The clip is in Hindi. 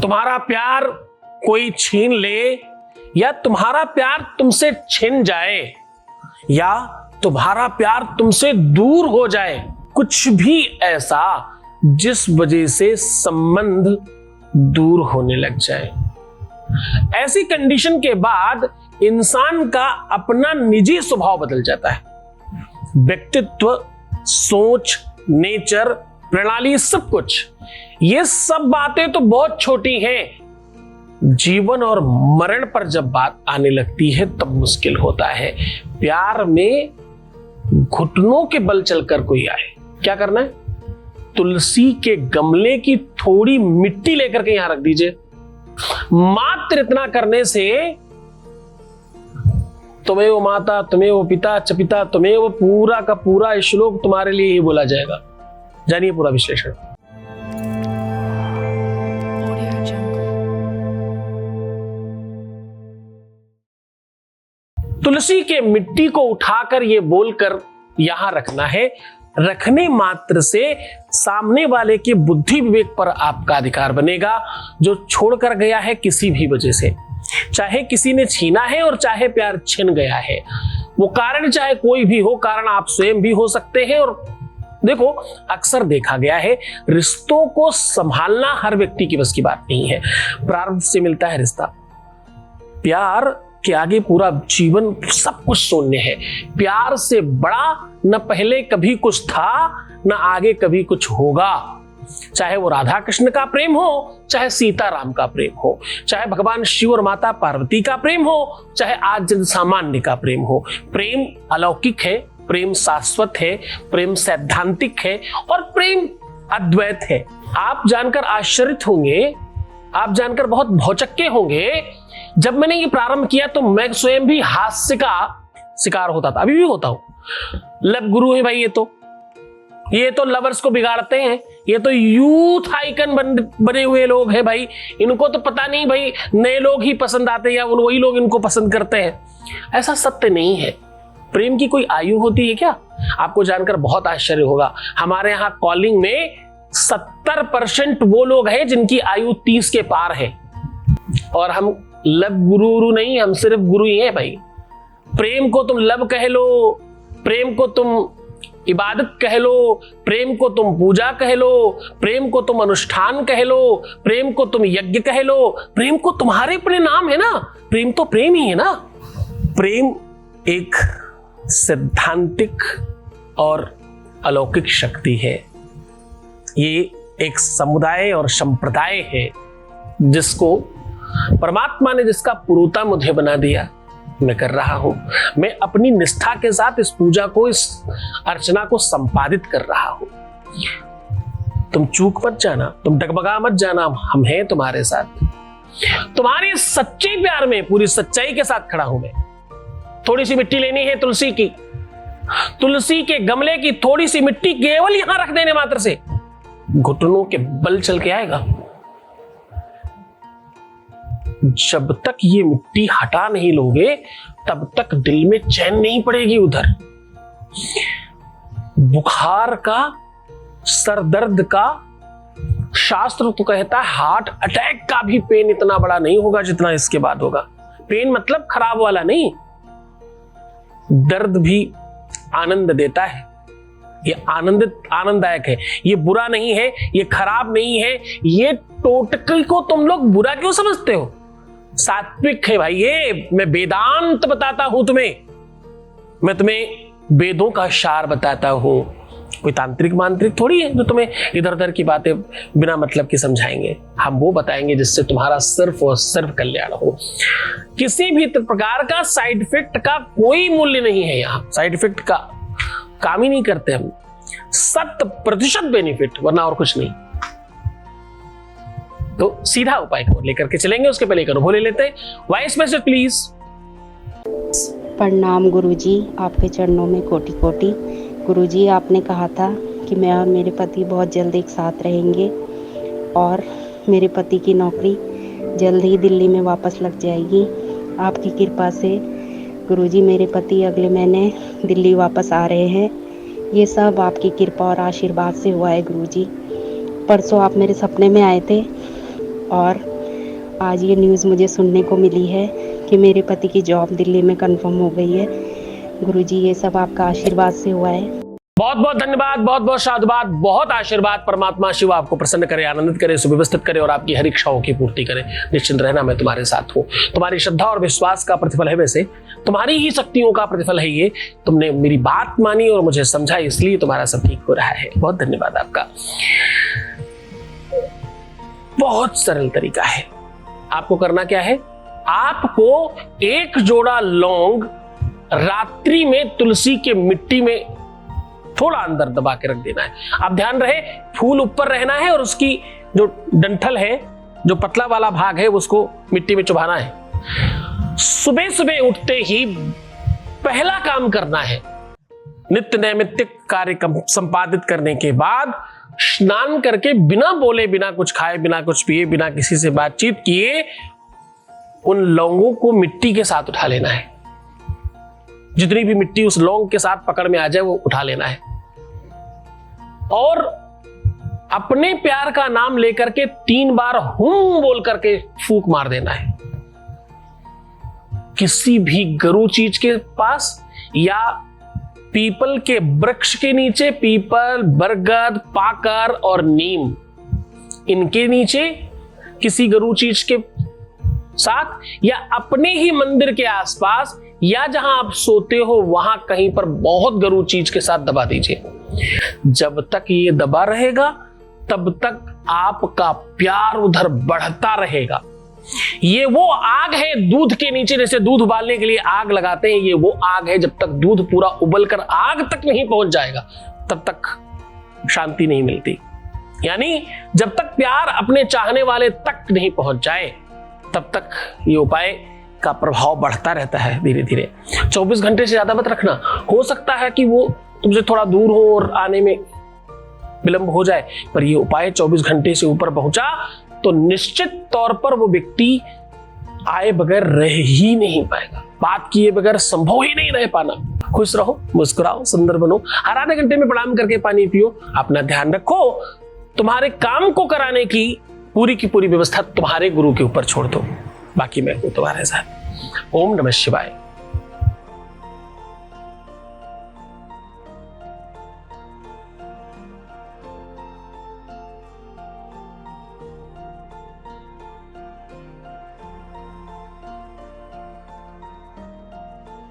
तुम्हारा प्यार कोई छीन ले या तुम्हारा प्यार तुमसे छिन जाए या तुम्हारा प्यार तुमसे दूर हो जाए, कुछ भी ऐसा जिस वजह से संबंध दूर होने लग जाए, ऐसी कंडीशन के बाद इंसान का अपना निजी स्वभाव बदल जाता है। व्यक्तित्व, सोच, नेचर, प्रणाली, सब कुछ, ये सब बातें तो बहुत छोटी हैं। जीवन और मरण पर जब बात आने लगती है तब मुश्किल होता है। प्यार में घुटनों के बल चलकर कोई आए, क्या करना है? तुलसी के गमले की थोड़ी मिट्टी लेकर के यहां रख दीजिए। मात्र इतना करने से तुम्हें वो माता, तुम्हें वो पिता, चपिता, तुम्हें वो पूरा का पूरा श्लोक तुम्हारे लिए ही बोला जाएगा। जानिए पूरा विश्लेषण। तुलसी के मिट्टी को उठाकर ये बोलकर यहां रखना है, रखने मात्र से सामने वाले के बुद्धि विवेक पर आपका अधिकार बनेगा, जो छोड़कर गया है किसी भी वजह से, चाहे किसी ने छीना है और चाहे प्यार छिन गया है। वो कारण चाहे कोई भी हो, कारण आप स्वयं भी हो सकते हैं। और देखो, अक्सर देखा गया है रिश्तों को संभालना हर व्यक्ति की बस की बात नहीं है। प्रारंभ से मिलता है रिश्ता, प्यार के आगे पूरा जीवन सब कुछ शून्य है। प्यार से बड़ा न पहले कभी कुछ था न आगे कभी कुछ होगा। चाहे वो राधा कृष्ण का प्रेम हो, चाहे सीता राम का प्रेम हो, चाहे भगवान शिव और माता पार्वती का प्रेम हो, चाहे आज जन सामान्य का प्रेम हो। प्रेम अलौकिक है, प्रेम शाश्वत है, प्रेम सैद्धांतिक है और प्रेम अद्वैत है। आप जानकर आश्चर्यचकित होंगे, आप जानकर बहुत भौचक्के होंगे। जब मैंने ये प्रारंभ किया तो मैं स्वयं भी हास्य का शिकार होता था, अभी भी होता हूं। लव गुरु है भाई, ये तो लवर्स को बिगाड़ते हैं, ये तो यूथ आइकन बने हुए लोग हैं भाई। इनको तो पता नहीं भाई, नए लोग ही पसंद आते हैं या वही लोग इनको पसंद करते हैं। ऐसा सत्य नहीं है। प्रेम की कोई आयु होती है क्या? आपको जानकर बहुत आश्चर्य होगा, हमारे यहां कॉलिंग में 70% वो लोग हैं जिनकी आयु 30 के पार है। और हम लव गुरु नहीं, हम सिर्फ गुरु ही हैं भाई। प्रेम को तुम लव कह लो, प्रेम को तुम इबादत कह लो, प्रेम को तुम पूजा कह लो, प्रेम को तुम अनुष्ठान कह लो, प्रेम को तुम यज्ञ कह लो, प्रेम को तुम्हारे अपने नाम है ना। प्रेम तो प्रेम ही है ना। प्रेम एक सिद्धांतिक और अलौकिक शक्ति है। ये एक समुदाय और संप्रदाय है जिसको परमात्मा ने, जिसका पुरोता मुझे बना दिया, मैं कर रहा हूं। मैं अपनी निष्ठा के साथ इस पूजा को, इस अर्चना को संपादित कर रहा हूं। तुम चूक मत जाना, तुम डगमगा मत जाना, हम हैं तुम्हारे साथ। तुम्हारे सच्चे प्यार में पूरी सच्चाई के साथ खड़ा हूं मैं। थोड़ी सी मिट्टी लेनी है तुलसी की, तुलसी के गमले की थोड़ी सी मिट्टी केवल यहां रख देने मात्र से घुटनों के बल चल के आएगा। जब तक ये मिट्टी हटा नहीं लोगे तब तक दिल में चैन नहीं पड़ेगी। उधर बुखार का, सर दर्द का, शास्त्र तो कहता है हार्ट अटैक का भी पेन इतना बड़ा नहीं होगा जितना इसके बाद होगा। पेन मतलब खराब वाला नहीं, दर्द भी आनंद देता है। ये आनंददायक है, ये बुरा नहीं है, ये खराब नहीं है। ये टोटके को तुम लोग बुरा क्यों समझते हो? सात्विक है भाई ये। मैं वेदांत बताता हूं तुम्हें, मैं तुम्हें वेदों का सार बताता हूं। कोई तांत्रिक मांत्रिक थोड़ी है जो तुम्हें इधर उधर की बातें बिना मतलब की समझाएंगे। हम वो बताएंगे जिससे तुम्हारा सिर्फ और सिर्फ कल्याण हो। किसी भी प्रकार का साइड इफेक्ट का कोई मूल्य नहीं है यहां। साइड इफेक्ट का काम ही नहीं करते हम। 100% बेनिफिट, वरना और कुछ नहीं। तो सीधा उपाय को लेकर के चलेंगे, उसके पहले एक अनुभव ले लेते हैं। Voice message please. प्रणाम गुरुजी, आपके चरणों में कोटि कोटि। गुरुजी, आपने कहा था कि मैं और मेरे पति बहुत जल्द एक साथ रहेंगे और मेरे पति की नौकरी जल्द ही दिल्ली में वापस लग जाएगी। आपकी कृपा से गुरुजी, मेरे पति अगले महीने दिल्ली वापस आ रहे हैं। ये सब आपकी कृपा और आशीर्वाद से हुआ है गुरुजी। परसों आप मेरे सपने में आए थे और आज ये न्यूज़ मुझे सुनने को मिली है कि मेरे पति की जॉब दिल्ली में कंफर्म हो गई है। गुरुजी ये सब आपका आशीर्वाद से हुआ है। बहुत बहुत धन्यवाद, बहुत बहुत साधुवाद, बहुत आशीर्वाद। परमात्मा शिव आपको प्रसन्न करे, आनंदित करे, सुव्यवस्थित करे और आपकी हर इच्छाओं की पूर्ति करे। निश्चिंत रहना, मैं तुम्हारे साथ हूं। तुम्हारी श्रद्धा और विश्वास का प्रतिफल है, वैसे तुम्हारी ही शक्तियों का प्रतिफल है ये। तुमने मेरी बात मानी और मुझे समझा, इसलिए तुम्हारा सब ठीक हो रहा है। बहुत धन्यवाद आपका। बहुत सरल तरीका है। आपको करना क्या है, आपको एक जोड़ा लौंग रात्रि में तुलसी के मिट्टी में थोड़ा अंदर दबा के रख देना है। अब ध्यान रहे, फूल ऊपर रहना है और उसकी जो डंठल है, जो पतला वाला भाग है, उसको मिट्टी में चुभाना है। सुबह सुबह उठते ही पहला काम करना है, नित्य नैमित्तिक कार्य संपादित करने के बाद स्नान करके बिना बोले, बिना कुछ खाए, बिना कुछ पिए, बिना किसी से बातचीत किए उन लौंगों को मिट्टी के साथ उठा लेना है। जितनी भी मिट्टी उस लौंग के साथ पकड़ में आ जाए वो उठा लेना है और अपने प्यार का नाम लेकर के 3 बार हुम बोल करके फूंक मार देना है। किसी भी गरु चीज के पास या पीपल के वृक्ष के नीचे, पीपल, बरगद, पाकर और नीम, इनके नीचे किसी गरु चीज के साथ या अपने ही मंदिर के आसपास या जहां आप सोते हो वहां कहीं पर बहुत गरु चीज के साथ दबा दीजिए। जब तक ये दबा रहेगा तब तक आपका प्यार उधर बढ़ता रहेगा। ये वो आग है दूध के नीचे, जैसे दूध उबालने के लिए आग लगाते हैं, ये वो आग है। जब तक दूध पूरा उबल कर आग तक नहीं पहुंच जाएगा तब तक शांति नहीं मिलती। यानी जब तक प्यार अपने चाहने वाले तक नहीं पहुंच जाए तब तक ये उपाय का प्रभाव बढ़ता रहता है धीरे धीरे। 24 घंटे से ज्यादा मत रखना। हो सकता है कि वो तुमसे थोड़ा दूर हो और आने में विलंब हो जाए, पर ये उपाय 24 घंटे से ऊपर पहुंचा तो निश्चित तौर पर वो व्यक्ति आए बगैर रह ही नहीं पाएगा। बात किए बगैर संभव ही नहीं रह पाना। खुश रहो, मुस्कुराओ, सुंदर बनो, हर आधे घंटे में प्रणाम करके पानी पियो, अपना ध्यान रखो। तुम्हारे काम को कराने की पूरी व्यवस्था तुम्हारे गुरु के ऊपर छोड़ दो, बाकी मैं हूं तुम्हारे साथ। ओम नमः शिवाय।